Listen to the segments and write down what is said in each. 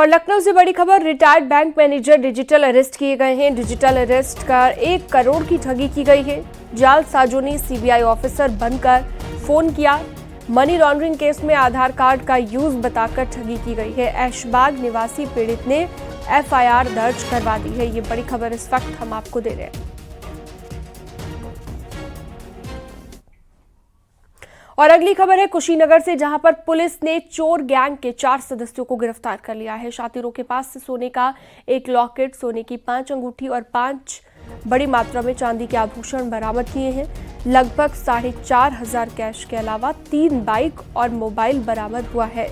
और लखनऊ से बड़ी खबर, retired bank manager digital arrest किए गए हैं। डिजिटल अरेस्ट कर 1 करोड़ की ठगी की गई है। जालसाजों ने सीबीआई ऑफिसर बनकर फोन किया। मनी लॉन्ड्रिंग केस में आधार कार्ड का यूज बताकर ठगी की गई है। ऐशबाग निवासी पीड़ित ने एफआईआर दर्ज करवा दी है। ये बड़ी खबर इस वक्त हम आपको दे रहे हैं। और अगली खबर है कुशीनगर से, जहां पर पुलिस ने चोर गैंग के 4 सदस्यों को गिरफ्तार कर लिया है। शातिरों के पास से सोने का 1 लॉकेट, सोने की 5 अंगूठी और 5 बड़ी मात्रा में चांदी के आभूषण बरामद किए हैं। लगभग 4,500 कैश के अलावा 3 बाइक और मोबाइल बरामद हुआ है।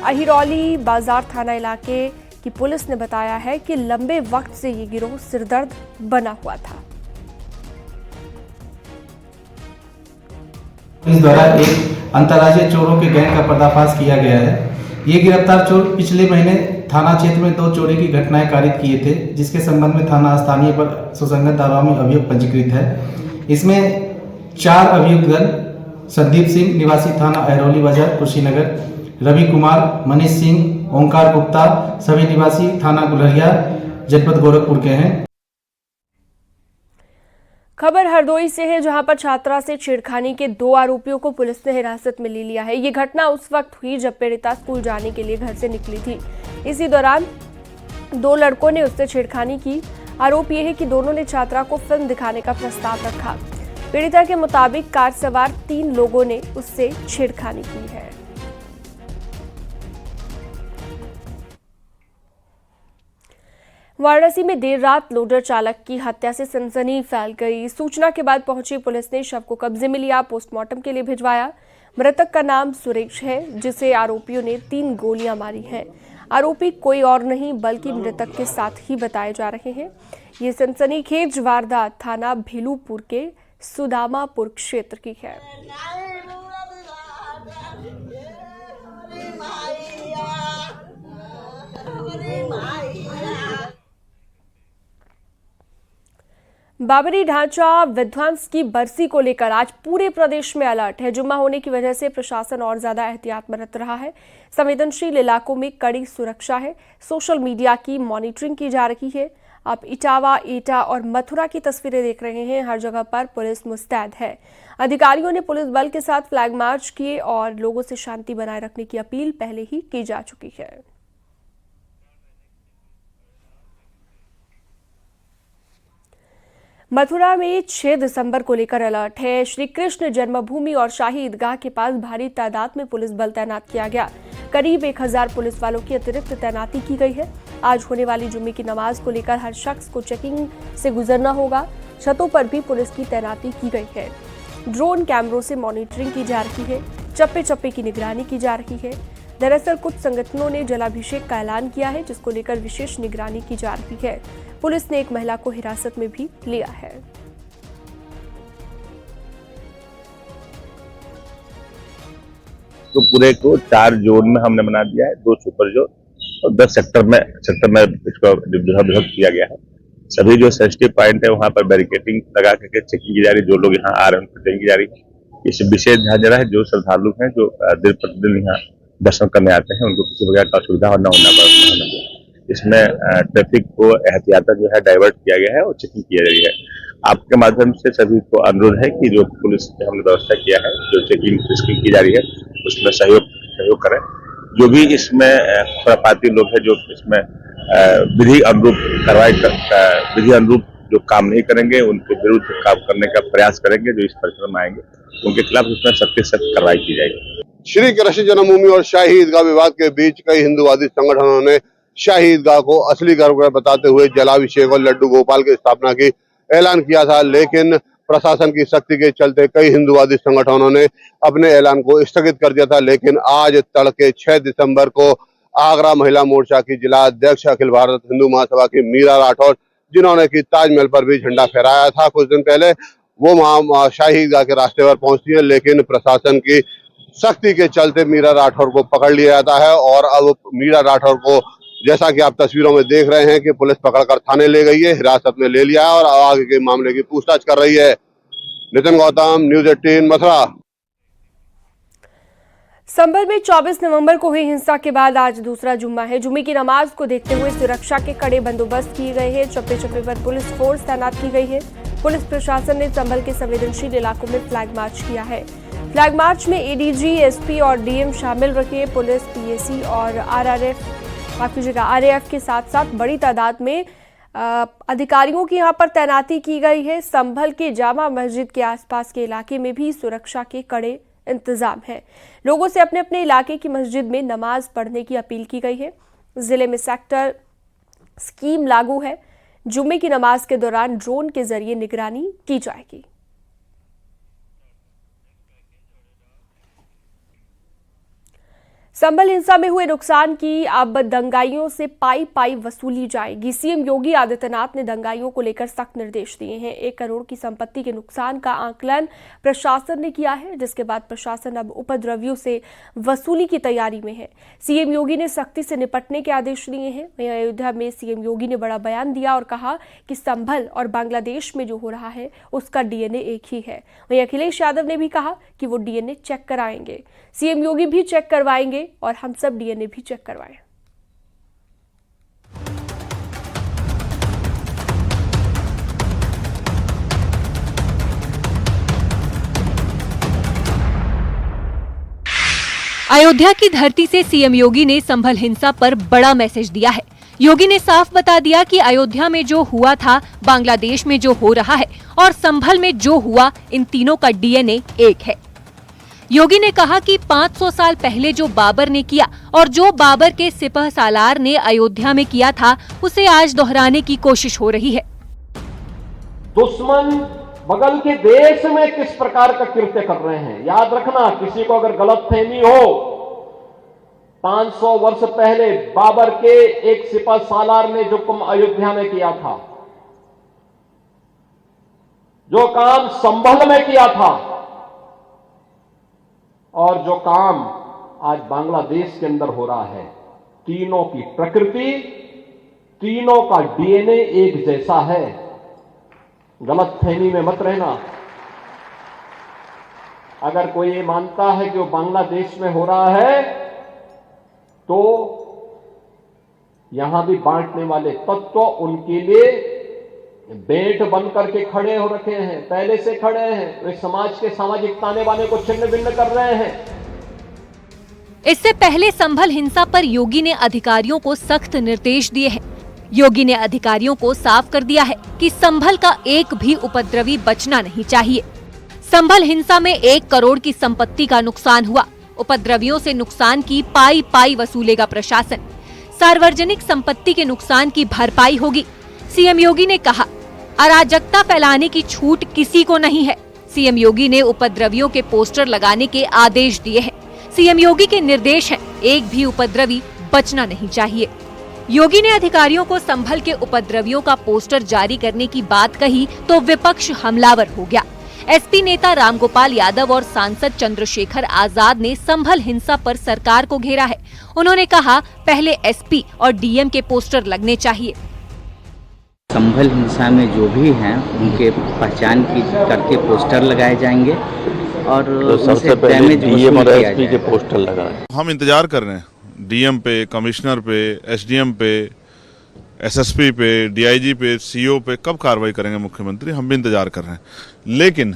अहिरौली बाजार थाना इलाके की पुलिस ने बताया है कि लंबे वक्त से ये गिरोह सिरदर्द बना हुआ था। पुलिस द्वारा एक अंतर्राज्यीय चोरों के गैंग का पर्दाफाश किया गया है। ये गिरफ्तार चोर पिछले महीने थाना क्षेत्र में 2 चोरी की घटनाएं कारित किए थे, जिसके संबंध में थाना स्थानीय पर सुसंगत धाराओं में अभियोग पंजीकृत है। इसमें 4 अभियुक्तगण संदीप सिंह निवासी थाना अहिरौली बाजार कुशीनगर, रवि कुमार, मनीष सिंह, ओंकार गुप्ता सभी निवासी थाना गुलरिया जनपद गोरखपुर के हैं। खबर हरदोई से है, जहां पर छात्रा से छेड़खानी के 2 आरोपियों को पुलिस ने हिरासत में ले लिया है। ये घटना उस वक्त हुई जब पीड़िता स्कूल जाने के लिए घर से निकली थी। इसी दौरान 2 लड़कों ने उससे छेड़खानी की। आरोप यह है कि दोनों ने छात्रा को फिल्म दिखाने का प्रस्ताव रखा। पीड़िता के मुताबिक कार सवार 3 लोगों ने उससे छेड़खानी की है। वाराणसी में देर रात लोडर चालक की हत्या से सनसनी फैल गई। सूचना के बाद पहुंची पुलिस ने शव को कब्जे में लिया, पोस्टमार्टम के लिए भिजवाया। मृतक का नाम सुरेश है, जिसे आरोपियों ने 3 गोलियां मारी हैं। आरोपी कोई और नहीं बल्कि मृतक के साथ ही बताए जा रहे हैं। ये सनसनीखेज वारदात थाना भेलूपुर के सुदामापुर क्षेत्र की है। बाबरी ढांचा विध्वंस की बरसी को लेकर आज पूरे प्रदेश में अलर्ट है। जुम्मा होने की वजह से प्रशासन और ज्यादा एहतियात बरत रहा है। संवेदनशील इलाकों में कड़ी सुरक्षा है। सोशल मीडिया की मॉनिटरिंग की जा रही है। आप इटावा, एटा और मथुरा की तस्वीरें देख रहे हैं। हर जगह पर पुलिस मुस्तैद है। अधिकारियों ने पुलिस बल के साथ फ्लैग मार्च किए और लोगों से शांति बनाए रखने की अपील पहले ही की जा चुकी है। मथुरा में 6 दिसंबर को लेकर अलर्ट है। श्री कृष्ण जन्मभूमि और शाही ईदगाह के पास भारी तादाद में पुलिस बल तैनात किया गया। करीब 1000 पुलिस वालों की अतिरिक्त तैनाती की गई है। आज होने वाली जुम्मे की नमाज को लेकर हर शख्स को चेकिंग से गुजरना होगा। छतों पर भी पुलिस की तैनाती की गई है। ड्रोन कैमरों से मॉनिटरिंग की जा रही है। चप्पे चप्पे की निगरानी की जा रही है। दरअसल कुछ संगठनों ने जलाभिषेक का ऐलान किया है, जिसको लेकर विशेष निगरानी की जा रही है। पुलिस ने एक महिला को हिरासत में भी लिया है। तो पूरे को 4 जोन में हमने बना दिया है, 2 सुपर जोन और 10 सेक्टर में इसको विभक्त किया गया है। सभी जो सेंसिटिव पॉइंट है वहां पर बैरिकेडिंग लगा करके चेकिंग की जा रही है। जो लोग यहाँ आ रहे हैं उनको चेकिंग की जा रही है। इस विशेष ध्यान दे रहा है जो श्रद्धालु हैं जो दिन प्रतिदिन यहाँ दर्शन करने आते हैं, उनको किसी प्रकार का असुविधा न होना पड़े। इसमें ट्रैफिक को एहतियातन जो है डाइवर्ट किया गया है और चेकिंग की जा रही है। आपके माध्यम से सभी को अनुरोध है कि जो पुलिस ने हमने व्यवस्था किया है, जो चेकिंग की जा रही है, उसमें सहयोग करें। जो भी इसमें खुरापाती लोग हैं जो इसमें विधि अनुरूप जो काम नहीं करेंगे, उनके विरुद्ध काम करने का प्रयास करेंगे। जो इस परिसर में आएंगे उनके खिलाफ उसमें सख्त से सख्त कार्रवाई की जाएगी। श्री कृष्ण जन्मभूमि और शाही ईदगाह विवाद के बीच कई हिंदुवादी संगठनों ने शाही ईदगाह को असली गर्व बताते हुए जलाभिषेक और लड्डू गोपाल की स्थापना की ऐलान किया था, लेकिन प्रशासन की सख्ती के चलते कई हिंदुवादी संगठनों ने अपने ऐलान को स्थगित कर दिया था। लेकिन आज तड़के 6 दिसंबर को आगरा महिला मोर्चा की जिला अध्यक्ष अखिल भारत हिंदू महासभा की मीरा राठौर, जिन्होंने की ताजमहल पर भी झंडा फहराया था कुछ दिन पहले, वो वहां शाही ईदगाह के रास्ते पर पहुंचती है। लेकिन प्रशासन की सख्ती के चलते मीरा राठौर को पकड़ लिया जाता है और अब मीरा राठौर को, जैसा कि आप तस्वीरों में देख रहे हैं, कि पुलिस पकड़कर थाने ले गई है, हिरासत में ले लिया है और आगे के मामले की पूछताछ कर रही है। नितिन गौतम, न्यूज़ 18 मथुरा। संभल में 24 नवंबर को हुई हिंसा के बाद आज दूसरा जुम्मा है। जुम्मे की नमाज को देखते हुए सुरक्षा के कड़े बंदोबस्त किए गए हैं। चप्पे चप्पे पर पुलिस फोर्स तैनात की गई है। पुलिस प्रशासन ने संभल के संवेदनशील इलाकों में फ्लैग मार्च किया है। फ्लैग मार्च में एडीजी, एसपी और डीएम शामिल रहे। पुलिस, पीएसी और आरएएफ के साथ साथ बड़ी तादाद में अधिकारियों की यहां पर तैनाती की गई है। संभल के जामा मस्जिद के आसपास के इलाके में भी सुरक्षा के कड़े इंतजाम है। लोगों से अपने अपने इलाके की मस्जिद में नमाज पढ़ने की अपील की गई है। जिले में सेक्टर स्कीम लागू है। जुम्मे की नमाज के दौरान ड्रोन के जरिए निगरानी की जाएगी। संभल हिंसा में हुए नुकसान की अब दंगाइयों से पाई पाई वसूली जाएगी। सीएम योगी आदित्यनाथ ने दंगाइयों को लेकर सख्त निर्देश दिए हैं। 1 करोड़ की संपत्ति के नुकसान का आकलन प्रशासन ने किया है, जिसके बाद प्रशासन अब उपद्रवियों से वसूली की तैयारी में है। सीएम योगी ने सख्ती से निपटने के आदेश दिए हैं। वहीं अयोध्या में सीएम योगी ने बड़ा बयान दिया और कहा कि संभल और बांग्लादेश में जो हो रहा है उसका डीएनए एक ही है। वहीं अखिलेश यादव ने भी कहा कि वो डीएनए चेक कराएंगे। सीएम योगी भी चेक करवाएंगे और हम सब डीएनए भी चेक करवाएं। अयोध्या की धरती से सीएम योगी ने संभल हिंसा पर बड़ा मैसेज दिया है। योगी ने साफ बता दिया कि अयोध्या में जो हुआ था, बांग्लादेश में जो हो रहा है और संभल में जो हुआ, इन तीनों का डीएनए एक है। योगी ने कहा कि 500 साल पहले जो बाबर ने किया और जो बाबर के सिपह सालार ने अयोध्या में किया था, उसे आज दोहराने की कोशिश हो रही है। दुश्मन बगल के देश में किस प्रकार का कृत्य कर रहे हैं, याद रखना। किसी को अगर गलतफहमी हो, 500 वर्ष पहले बाबर के एक सिपह सालार ने जो काम अयोध्या में किया था, जो काम संभल में किया था और जो काम आज बांग्लादेश के अंदर हो रहा है, तीनों की प्रकृति, तीनों का डीएनए एक जैसा है। गलतफहमी में मत रहना। अगर कोई ये मानता है कि वो बांग्लादेश में हो रहा है, तो यहां भी बांटने वाले तत्व उनके लिए बेट बन करके खड़े हो रखे हैं, पहले से खड़े हैं। वे समाज के सामाजिक ताने बाने को छिन्न भिन्न कर रहे हैं। इससे पहले संभल हिंसा पर योगी ने अधिकारियों को सख्त निर्देश दिए हैं। योगी ने अधिकारियों को साफ कर दिया है कि संभल का एक भी उपद्रवी बचना नहीं चाहिए। संभल हिंसा में 1 करोड़ की संपत्ति का नुकसान हुआ। उपद्रवियों से नुकसान की पाई पाई वसूलेगा प्रशासन। सार्वजनिक संपत्ति के नुकसान की भरपाई होगी। सीएम योगी ने कहा, अराजकता फैलाने की छूट किसी को नहीं है। सीएम योगी ने उपद्रवियों के पोस्टर लगाने के आदेश दिए हैं। सीएम योगी के निर्देश हैं, एक भी उपद्रवी बचना नहीं चाहिए। योगी ने अधिकारियों को संभल के उपद्रवियों का पोस्टर जारी करने की बात कही तो विपक्ष हमलावर हो गया। एसपी नेता रामगोपाल यादव और सांसद चंद्रशेखर आजाद ने संभल हिंसा पर सरकार को घेरा है। उन्होंने कहा, पहले एसपी और डीएम के पोस्टर लगने चाहिए। संभल हिंसा में जो भी हैं उनके पहचान की करके पोस्टर लगाए जाएंगे और तो सबसे पहले डीएम और एसपी के पोस्टर लगाए। हम इंतजार कर रहे हैं डीएम पे, कमिश्नर पे, एसडीएम पे, एसएसपी पे, डीआईजी पे, सीओ पे कब कार्रवाई करेंगे मुख्यमंत्री, हम भी इंतजार कर रहे हैं। लेकिन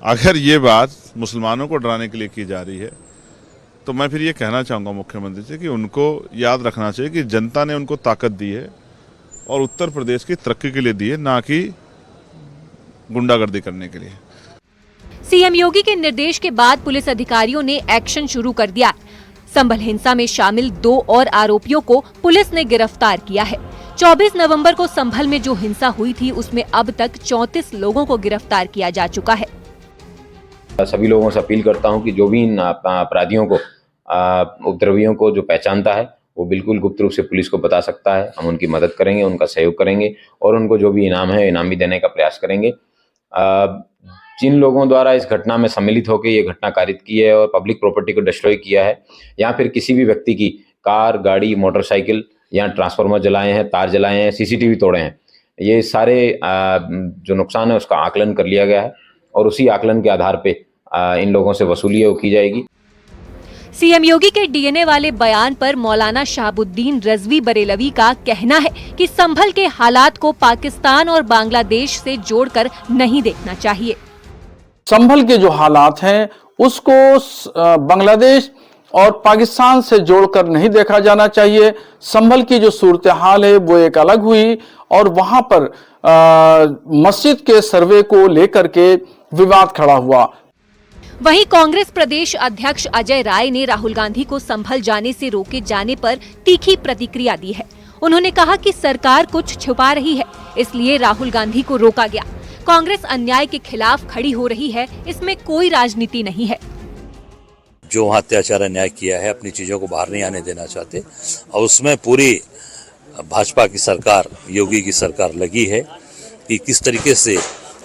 अगर ये बात मुसलमानों को डराने के लिए की जा रही है, तो मैं फिर ये कहना चाहूँगा मुख्यमंत्री से कि उनको याद रखना चाहिए कि जनता ने उनको ताकत दी है और उत्तर प्रदेश की तरक्की के लिए दी है, ना कि गुंडागर्दी करने के लिए। सीएम योगी के निर्देश के बाद पुलिस अधिकारियों ने एक्शन शुरू कर दिया। संभल हिंसा में शामिल 2 और आरोपियों को पुलिस ने गिरफ्तार किया है। 24 नवंबर को संभल में जो हिंसा हुई थी, उसमें अब तक 34 लोगों को गिरफ्तार किया जा चुका है। सभी लोगों से अपील करता हूं कि जो भी इन अपराधियों को, उपद्रवियों को जो पहचानता है, वो बिल्कुल गुप्त रूप से पुलिस को बता सकता है। हम उनकी मदद करेंगे, उनका सहयोग करेंगे और उनको जो भी इनाम है, इनाम भी देने का प्रयास करेंगे। जिन लोगों द्वारा इस घटना में सम्मिलित होकर ये घटना कारित की है और पब्लिक प्रॉपर्टी को डिस्ट्रॉय किया है, या फिर किसी भी व्यक्ति की कार, गाड़ी, मोटरसाइकिल या ट्रांसफार्मर जलाए हैं, तार जलाए हैं, सीसीटीवी तोड़े हैं, ये सारे जो नुकसान है उसका आकलन कर लिया गया है और उसी आकलन के आधार पे इन लोगों से वसूली की जाएगी। सीएम योगी के डीएनए वाले बयान पर मौलाना शहाबुद्दीन रजवी बरेलवी का कहना है कि संभल के हालात को पाकिस्तान और बांग्लादेश से जोड़कर नहीं देखना चाहिए। संभल के जो हालात हैं उसको बांग्लादेश और पाकिस्तान से जोड़कर नहीं देखा जाना चाहिए। संभल की जो सूरत हाल है वो एक अलग हुई और वहां पर मस्जिद के सर्वे को लेकर के विवाद खड़ा हुआ। वहीं कांग्रेस प्रदेश अध्यक्ष अजय राय ने राहुल गांधी को संभल जाने से रोके जाने पर तीखी प्रतिक्रिया दी है। उन्होंने कहा कि सरकार कुछ छुपा रही है, इसलिए राहुल गांधी को रोका गया। कांग्रेस अन्याय के खिलाफ खड़ी हो रही है, इसमें कोई राजनीति नहीं है। जो वहाँ अत्याचार अन्याय किया है, अपनी चीजों को बाहर नहीं आने देना चाहते और उसमें पूरी भाजपा की सरकार, योगी की सरकार लगी है कि किस तरीके से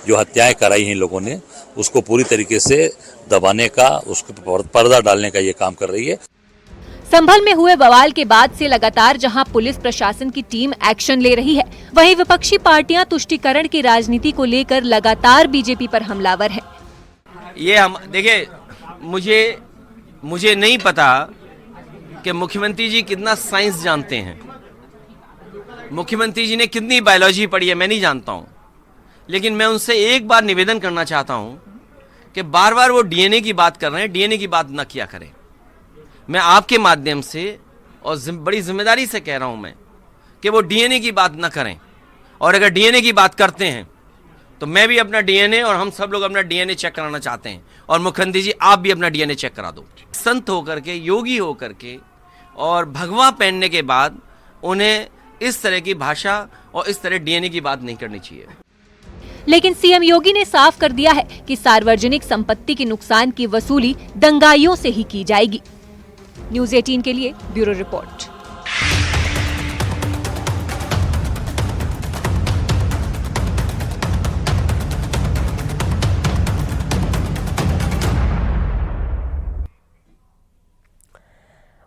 जो हत्याएं कराई हैं लोगों ने उसको पूरी तरीके से दबाने का, उसको पर्दा डालने का ये काम कर रही है। संभल में हुए बवाल के बाद से लगातार जहां पुलिस प्रशासन की टीम एक्शन ले रही है, वहीं विपक्षी पार्टियां तुष्टीकरण की राजनीति को लेकर लगातार बीजेपी पर हमलावर हैं। ये हम देखिए, मुझे नहीं पता कि मुख्यमंत्री जी कितना साइंस जानते हैं, मुख्यमंत्री जी ने कितनी बायोलॉजी पढ़ी है, मैं नहीं जानता हूं। लेकिन मैं उनसे एक बार निवेदन करना चाहता हूं कि बार बार वो डीएनए की बात कर रहे हैं, डीएनए की बात न किया करें। मैं आपके माध्यम से और बड़ी जिम्मेदारी से कह रहा हूं मैं कि वो डीएनए की बात न करें, और अगर डीएनए की बात करते हैं तो मैं भी अपना डीएनए और हम सब लोग अपना डीएनए चेक कराना चाहते हैं, और मुख्यमंत्री जी आप भी अपना डीएनए चेक करा दो। संत होकर के, योगी होकर के और भगवा पहनने के बाद उन्हें इस तरह की भाषा और इस तरह डीएनए की बात नहीं करनी चाहिए। लेकिन सीएम योगी ने साफ कर दिया है कि सार्वजनिक संपत्ति के नुकसान की वसूली दंगाइयों से ही की जाएगी। न्यूज़ 18 के लिए ब्यूरो रिपोर्ट।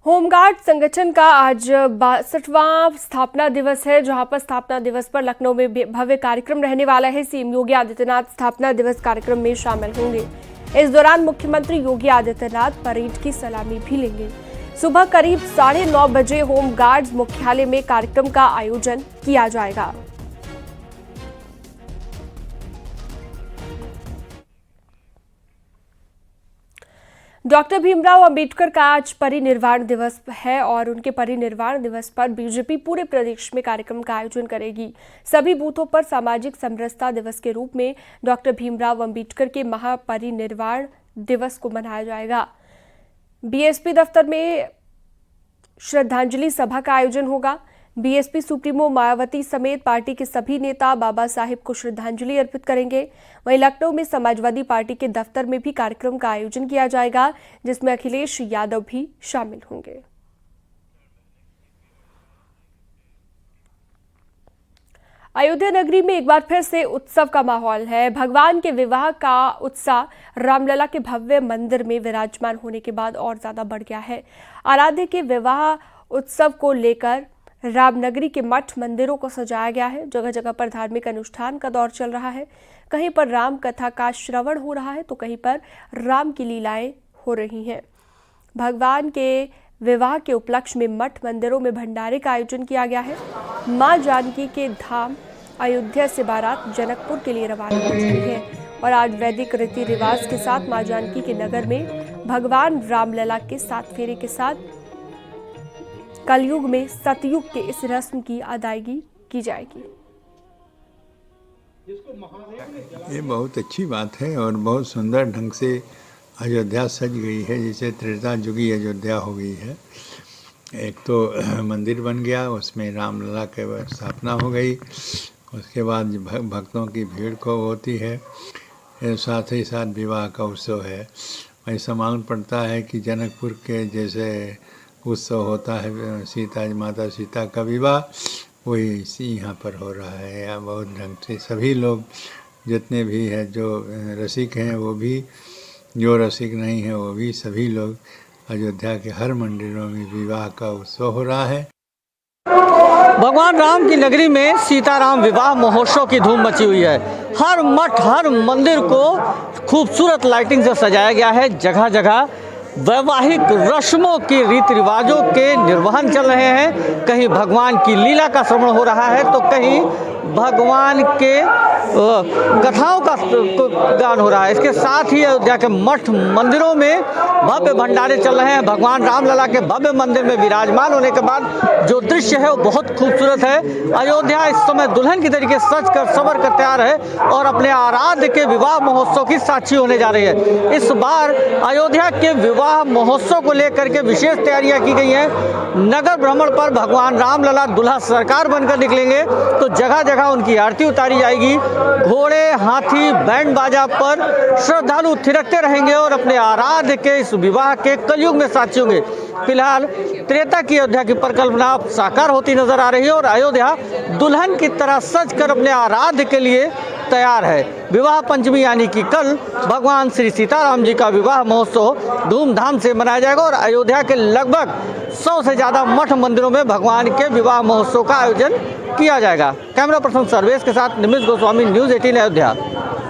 होमगार्ड संगठन का आज 62वां स्थापना दिवस है, जहां पर स्थापना दिवस पर लखनऊ में भव्य कार्यक्रम रहने वाला है। सीएम योगी आदित्यनाथ स्थापना दिवस कार्यक्रम में शामिल होंगे। इस दौरान मुख्यमंत्री योगी आदित्यनाथ परेड की सलामी भी लेंगे। सुबह करीब 9:30 बजे होमगार्ड्स मुख्यालय में कार्यक्रम का आयोजन किया जाएगा। डॉक्टर भीमराव अंबेडकर का आज परिनिर्वाण दिवस है और उनके परिनिर्वाण दिवस पर बीजेपी पूरे प्रदेश में कार्यक्रम का आयोजन करेगी। सभी बूथों पर सामाजिक समरसता दिवस के रूप में डॉक्टर भीमराव अंबेडकर के महापरिनिर्वाण दिवस को मनाया जाएगा। बीएसपी दफ्तर में श्रद्धांजलि सभा का आयोजन होगा। बीएसपी सुप्रीमो मायावती समेत पार्टी के सभी नेता बाबा साहिब को श्रद्धांजलि अर्पित करेंगे। वहीं लखनऊ में समाजवादी पार्टी के दफ्तर में भी कार्यक्रम का आयोजन किया जाएगा, जिसमें अखिलेश यादव भी शामिल होंगे। अयोध्या नगरी में एक बार फिर से उत्सव का माहौल है। भगवान के विवाह का उत्साह रामलला के भव्य मंदिर में विराजमान होने के बाद और ज्यादा बढ़ गया है। आराध्य के विवाह उत्सव को लेकर रामनगरी के मठ मंदिरों को सजाया गया है। जगह जगह पर धार्मिक अनुष्ठान का दौर चल रहा है। कहीं पर राम कथा का श्रवण हो रहा है तो कहीं पर राम की लीलाएं हो रही हैं। भगवान के विवाह के उपलक्ष्य में मठ मंदिरों में भंडारे का आयोजन किया गया है। मां जानकी के धाम अयोध्या से बारात जनकपुर के लिए रवाना हो चुकी है और आज वैदिक रीति रिवाज के साथ मां जानकी के नगर में भगवान रामलला के 7 फेरे के साथ कलयुग में सतयुग के इस रस्म की अदायगी की जाएगी। ये बहुत अच्छी बात है और बहुत सुंदर ढंग से अयोध्या सज गई है, जैसे त्रेता युगी अयोध्या हो गई है। एक तो मंदिर बन गया, उसमें रामलला की स्थापना हो गई, उसके बाद भक्तों की भीड़ खूब होती है, साथ ही साथ विवाह का उत्सव है। ऐसा मालूम पड़ता है कि जनकपुर के जैसे उत्सव होता है माता सीता का विवाह, वही इसी यहाँ पर हो रहा है। यहाँ बहुत ढंग से सभी लोग जितने भी हैं, जो रसिक हैं वो भी, जो रसिक नहीं है वो भी, सभी लोग अयोध्या के हर मंदिरों में विवाह का उत्सव हो रहा है। भगवान राम की नगरी में सीताराम विवाह महोत्सव की धूम मची हुई है। हर मठ, हर मंदिर को खूबसूरत लाइटिंग से सजाया गया है। जगह जगह वैवाहिक रस्मों की रीति रिवाजों के निर्वहन चल रहे हैं। कहीं भगवान की लीला का श्रवण हो रहा है तो कहीं भगवान के कथाओं का गान हो रहा है। इसके साथ ही अयोध्या के मठ मंदिरों में भव्य भंडारे चल रहे हैं। भगवान रामलला के भव्य मंदिर में विराजमान होने के बाद जो दृश्य है वो बहुत खूबसूरत है। अयोध्या इस समय दुल्हन की तरीके सज कर सवर कर तैयार है और अपने आराध्य के विवाह महोत्सव की साक्षी होने जा रही है। इस बार अयोध्या के विवाह महोत्सव को लेकर के विशेष तैयारियां की गई हैं। नगर भ्रमण पर भगवान रामलला दुल्हा सरकार बनकर निकलेंगे तो जगह जगह उनकी आरती उतारी जाएगी। घोड़े, हाथी, बैंड बाजा पर श्रद्धालु थिरकते रहेंगे और अपने आराध्य के इस विवाह के कलयुग में साक्षी होंगे। फिलहाल त्रेता की अयोध्या की परिकल्पना साकार होती नजर आ रही है और अयोध्या दुल्हन की तरह सज कर अपने आराध्य के लिए तैयार है। विवाह पंचमी यानी कि कल भगवान श्री सीताराम जी का विवाह महोत्सव धूमधाम से मनाया जाएगा और अयोध्या के लगभग 100 से ज़्यादा मठ मंदिरों में भगवान के विवाह महोत्सव का आयोजन किया जाएगा। कैमरा पर्सन सर्वेश के साथ निमिष गोस्वामी, न्यूज़ 18 अयोध्या।